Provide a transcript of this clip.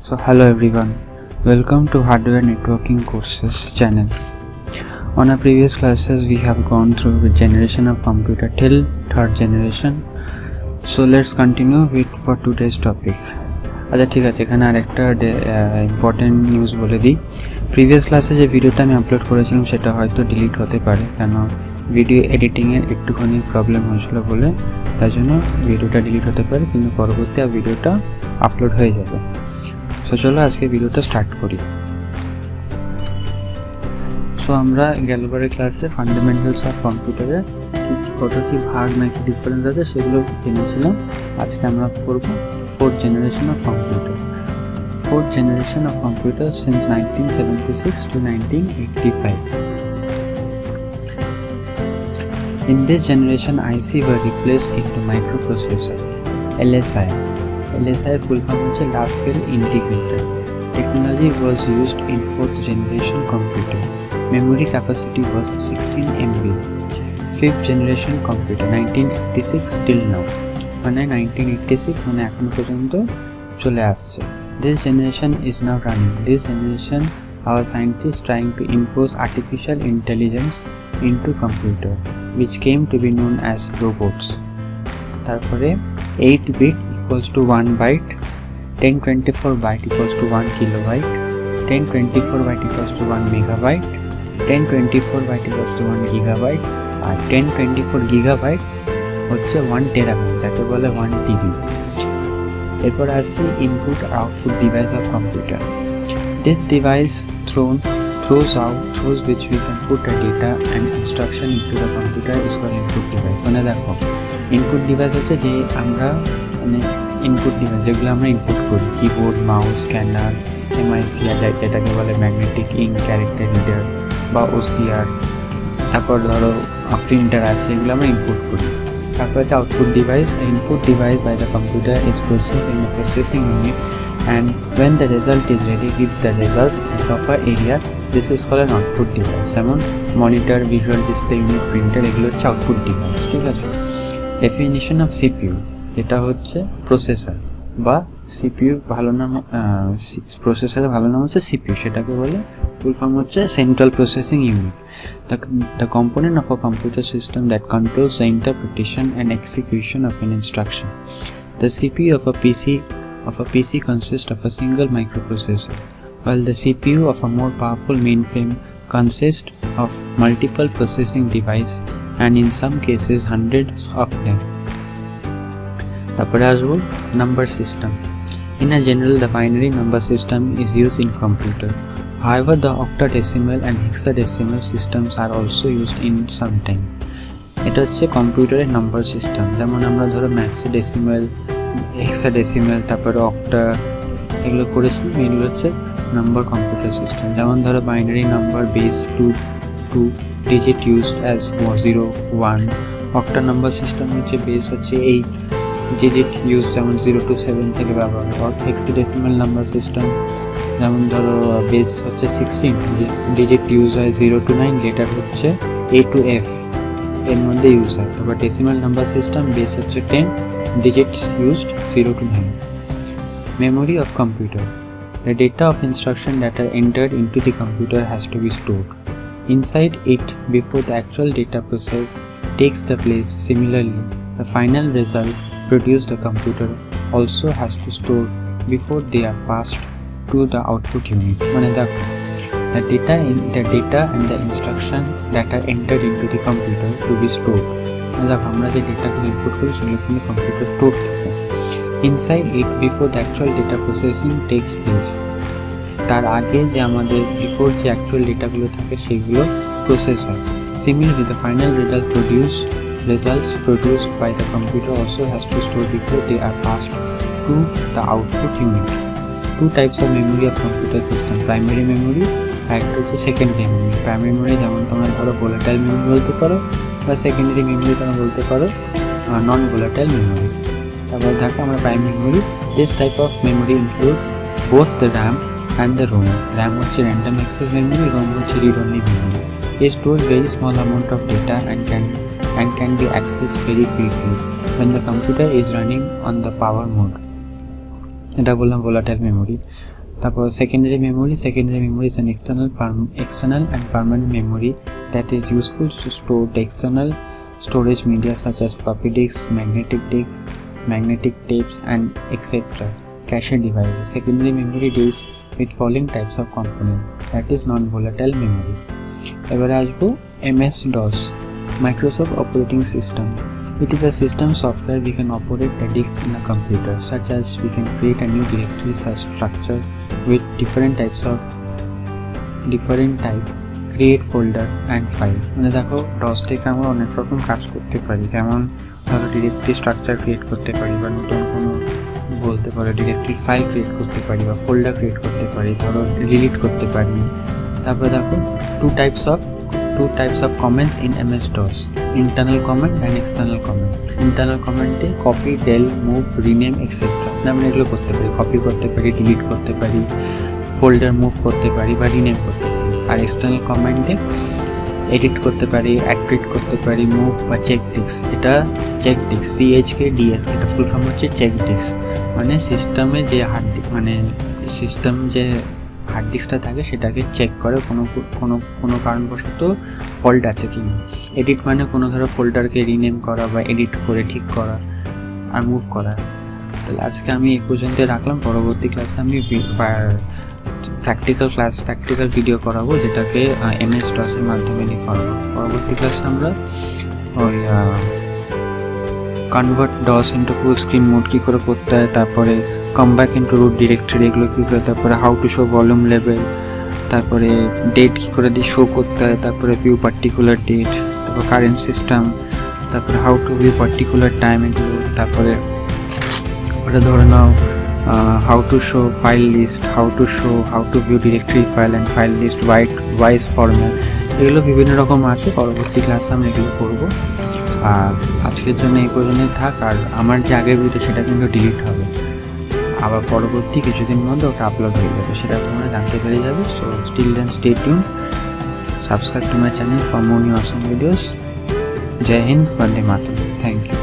So hello everyone, welcome to Hardware Networking Courses channel. On our previous classes we have gone through with generation of computer till third generation. So let's continue with for today's topic. আচ্ছা ঠিক আছে, এখানে আরেকটা important news বলে দিই। Previous ক্লাসে যে ভিডিওটা আমি আপলোড করেছিলাম সেটা হয়তো ডিলিট হতে পারে, কেন ভিডিও এডিটিংয়ের একটুখানি প্রবলেম হয়েছিল বলে, তাই জন্য ভিডিওটা ডিলিট হতে পারে, কিন্তু পরবর্তী ভিডিওটা আপলোড হয়ে যাবে। সো চলো আজকে ভিডিওটা স্টার্ট করি। সো আমরা গেলবারের ক্লাসে ফান্ডামেন্টালস অফ কম্পিউটারে কত কি ভাগ নাকি ডিফারেন্স আছে সেগুলো জেনেছিলাম। আজকে আমরা করব fourth generation of computer. Fourth generation of computer since 1976 to 1985. In this generation, IC were replaced into microprocessor, LSI. LSI full form is large scale integrator. Technology was used in fourth generation computer. Memory capacity was 16 MB. Fifth generation computer 1986 till now. মানে 1986 মানে এখন পর্যন্ত চলে আসছে। This generation is now running. This generation our scientists trying to impose artificial intelligence into computer, which came to be known as robots. তারপরে 8 bit equals to 1 byte, 1024 byte equals to 1 kilobyte, 1024 byte equals to 1 megabyte, 1024 byte equals to 1 gigabyte, R 1024 gigabyte হচ্ছে 1 terabyte, যাকে বলে 1 TB। এরপর আসছে input output device of computer. This device throws which we can put a data and instruction into the computer is called input device। মানে দেখো, input device হচ্ছে যে আমরা ইনপুট ডিভাইস যেগুলো আমরা ইনপুট করি, কিবোর্ড, মাউস, স্ক্যানার, MICR যেটাকে বলে ম্যাগনেটিক ইঙ্ক ক্যারেক্টার রিডার বা OCR, তারপর ধরো প্রিন্টার আছে, এগুলো আমরা ইনপুট করি। তারপর আছে output device. The input device by the computer is processed in a processing unit, and when the result is ready, give the result at proper area. This is called an output device. যেমন monitor, visual display unit, printer, এগুলো হচ্ছে output device. ঠিক আছে। Definition of CPU, এটা হচ্ছে processor বা CPU ভালো নাম, প্রসেসরের ভালো নাম হচ্ছে CPU, সেটাকে বলে full form হচ্ছে Central Processing Unit. The component of a computer system that controls the interpretation and execution of an instruction. The CPU of a PC consists of a single microprocessor, while the CPU of a more powerful mainframe consists of multiple processing devices, and in some cases hundreds of them. তারপরে আসবো number system. In a general, the binary number system is used in computer. However, the octadecimal and hexadecimal systems are also used in some time. এটা হচ্ছে কম্পিউটারের number system. যেমন আমরা ধরো ম্যাক্সিডেসিমাল, hexadecimal, তারপরে octa, এগুলো করেছি, এগুলো হচ্ছে নাম্বার কম্পিউটার সিস্টেম। যেমন ধরো binary number base 2 digit used as 0 1। Octa number system হচ্ছে বেস হচ্ছে 8 ডিজিট ইউজ, যেমন 0 to 7 থেকে ব্যবহার হয়। হেক্সাডেসিমাল নাম্বার সিস্টেম যেমন ধরো বেস হচ্ছে 16 ডিজিট ইউজ হয়, 0 to 9 লেটার হচ্ছে A to F এর মধ্যে ইউজ হয়। তারপর ডেসিমাল নাম্বার সিস্টেম বেস হচ্ছে 10 digits used 0 to 9। Memory of computer, the data of instruction that are entered into the computer has to be stored inside it before the actual data process takes the place. Similarly, the final result produced the computer also has to store before they are passed to the output unit. মানে দেখো, the data and the instruction that are entered into the computer to be stored. মানে দেখো, আমরা যে ডেটাগুলো input করি সেগুলো কিন্তু computer store থাকে inside it before the actual data processing takes place. তার আগে যে আমাদের বিফোর যে অ্যাকচুয়াল ডেটাগুলো থাকে সেগুলো প্রসেস হয়। Similarly, the final results produced by the computer also has to store before they are passed to the output unit. Two types of memory of computer system: primary memory আর একটা হচ্ছে secondary memory. Primary memory যেমন তোমরা ধরো volatile memory বলতে পারো, বা secondary memory তোমরা বলতে পারো নন ভোলাটাইল মেমোরি। তারপর দেখো আমরা primary memory. This type of memory include both the RAM and the ROM. RAM হচ্ছে র্যান্ডম অ্যাক্সেস মেমোরি, ROM হচ্ছে read only memory. It stores very small amount of data and can be accessed very quickly when the computer is running on the power mode. এটা বললাম volatile memory. তারপর secondary memory is an external and permanent memory that is useful to store the external storage media such as floppy disks, magnetic tapes and etc. Cache devices. Secondary memory deals with following types of component, that is non-volatile memory. এবারে আসবো MS-DOS, Microsoft Operating System. It is a system software we can operate the disk in a computer, such as we can create a new directory structure with different type, create folder and file. মানে দেখো DOS থেকে আমরা অনেক রকম কাজ করতে পারি, যেমন ধরো ডিরেক্টরি স্ট্রাকচার ক্রিয়েট করতে পারি, বা নতুন কোনো বলতে পারো ডিরেক্টরি ফাইল ক্রিয়েট করতে পারি, বা ফোল্ডার ক্রিয়েট করতে পারি, ধরো ডিলিট করতে পারি। তারপরে দেখো two types of comments in MS-DOS, internal command and external command. Internal command এ copy, del, move, rename etcetera আমরা এগুলো করতে পারি, কপি করতে পারি, ডিলিট করতে পারি, ফোল্ডার মুভ করতে পারি বা রিনেম করতে পারি। আর এক্সটার্নাল কমান্ডে এডিট করতে পারি, অ্যাক্টিভেট করতে পারি, মুভ বা চেক ডিস্ক। এটা চেক ডিস্ক, CHKDS, এটা ফুল ফর্ম হচ্ছে চেক ডিস্ক, মানে সিস্টেমে যে হার্ড ডিস্কটা থাকে সেটাকে চেক করে কোনো কারণবশত ফল্ট আছে কি না। এডিট মানে কোনো ধরো ফোল্ডারকে রিনেম করা বা এডিট করে ঠিক করা আর মুভ করা। তাহলে আজকে আমি এই পর্যন্ত রাখলাম। পরবর্তী ক্লাসে আমি প্র্যাকটিক্যাল ভিডিও করাবো, যেটাকে MS-DOS এর মাধ্যমে নিয়ে করাবো। পরবর্তী ক্লাসে আমরা ওই convert DOS into full screen mode কী করে করতে হয়, তারপরে come back into root directory এগুলো কী করে, তারপরে how to show volume level, তারপরে ডেট কী করে দিয়ে শো করতে হয়, তারপরে ভিউ পার্টিকুলার ডেট, তারপর কারেন্ট সিস্টেম, তারপরে how to view particular time এগুলো, তারপরে ওটা ধরে নাও how to show file list, how to view directory file and file list wise format, এগুলো বিভিন্ন রকম আছে। পরবর্তী ক্লাসে আমি এগুলো করবো। আর আজকের জন্য এই পর্যন্তই থাক। আর আমার যে আগের ভিডিও সেটা কিন্তু ডিলিট হবে, আবার পরবর্তী কিছুদিন মধ্যে ওটা আপলোড হয়ে যাবে, সেটা তোমরা জানতে পেরে যাবে। So still then stay tuned, subscribe to my channel for more new awesome videos. Jai Hind, Vande Mataram, thank you.